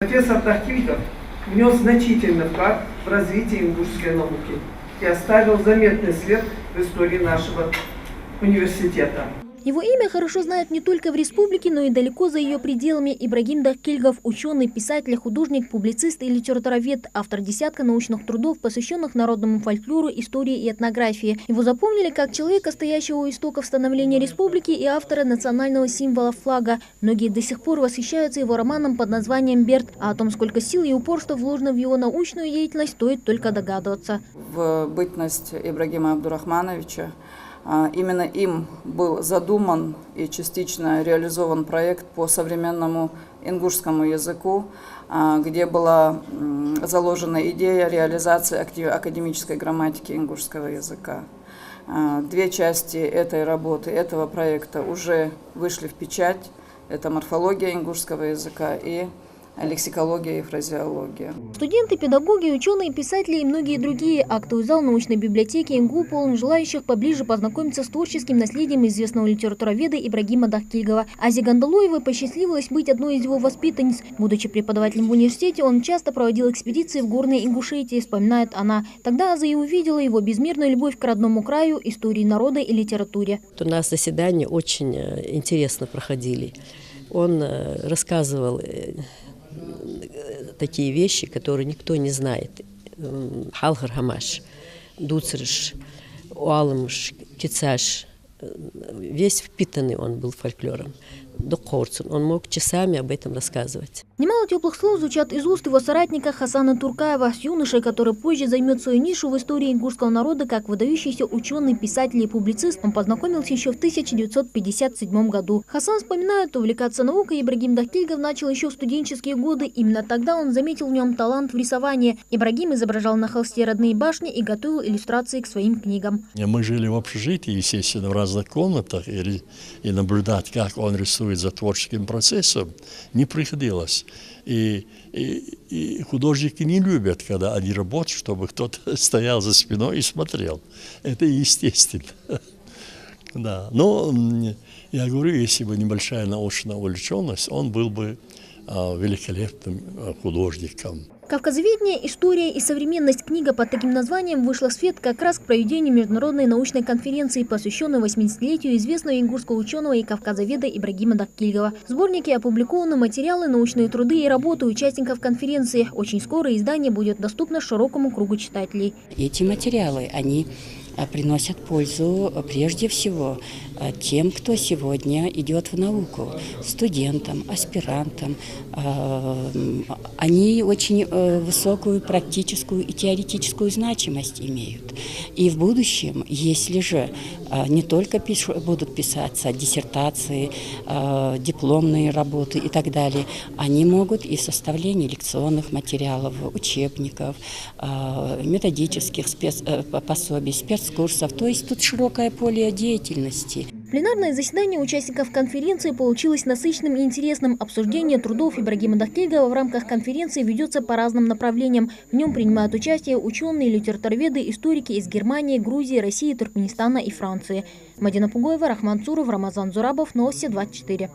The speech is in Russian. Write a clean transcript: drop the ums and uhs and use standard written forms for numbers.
Профессор Дахкильгов внес значительный вклад в развитие ингушской науки и оставил заметный след в истории нашего университета. Его имя хорошо знают не только в республике, но и далеко за ее пределами. Ибрагим Дахкильгов – ученый, писатель, художник, публицист и литературовед, автор десятка научных трудов, посвященных народному фольклору, истории и этнографии. Его запомнили как человека, стоящего у истоков становления республики и автора национального символа флага. Многие до сих пор восхищаются его романом под названием «Берд», а о том, сколько сил и упорства вложено в его научную деятельность, стоит только догадываться. В бытность Ибрагима Абдурахмановича именно им был задуман и частично реализован проект по современному ингушскому языку, где была заложена идея реализации академической грамматики ингушского языка. Две части этой работы, этого проекта уже вышли в печать. Это морфология ингушского языка и лексикология и фразеология. Студенты, педагоги, ученые, писатели и многие другие. Актовый зал научной библиотеки ИНГУ полон желающих поближе познакомиться с творческим наследием известного литературоведа Ибрагима Дахкильгова. Азе Гандалуевой посчастливилось быть одной из его воспитанниц. Будучи преподавателем в университете, он часто проводил экспедиции в горной Ингушетии, вспоминает она. Тогда Аза и увидела его безмерную любовь к родному краю, истории народа и литературе. У нас заседания очень интересно проходили. Он рассказывал такие вещи, которые никто не знает. Халхар Хамаш, Дуцрыш, Уалымш, Кицаш. Весь впитанный он был фольклором. Докорцун. Он мог часами об этом рассказывать. Немало теплых слов звучат из уст его соратника Хасана Туркаева, с юношей, который позже займет свою нишу в истории ингушского народа как выдающийся ученый, писатель и публицист. Он познакомился еще в 1957 году. Хасан вспоминает, увлекаться наукой Ибрагим Дахкильгов начал еще в студенческие годы. Именно тогда он заметил в нем талант в рисовании. Ибрагим изображал на холсте родные башни и готовил иллюстрации к своим книгам. Мы жили в общежитии, естественно, в разных комнатах, и наблюдать, как он рисует за творческим процессом, не приходилось. И художники не любят, когда они работают, чтобы кто-то стоял за спиной и смотрел. Это естественно. Да. Но я говорю, если бы небольшая научная увлеченность, он был бы великолепным художником. «Кавказоведение. История и современность» книга под таким названием вышла в свет как раз к проведению международной научной конференции, посвященной 80-летию известного ингушского ученого и кавказоведа Ибрагима Дахкильгова. В сборнике опубликованы материалы, научные труды и работы участников конференции. Очень скоро издание будет доступно широкому кругу читателей. Эти материалы, они приносят пользу прежде всего тем, кто сегодня идет в науку, студентам, аспирантам. Они очень высокую практическую и теоретическую значимость имеют. И в будущем, если же не только будут писаться диссертации, дипломные работы и так далее, они могут и составление лекционных материалов, учебников, методических пособий, спецкурсов. То есть тут широкое поле деятельности. Пленарное заседание участников конференции получилось насыщенным и интересным. Обсуждение трудов Ибрагима Дахкильгова в рамках конференции ведется по разным направлениям. В нем принимают участие ученые, литературоведы, историки из Германии, Грузии, России, Туркменистана и Франции. Мадина Пугоева, Рахман Цуров, Рамазан Зурабов, Новости 24.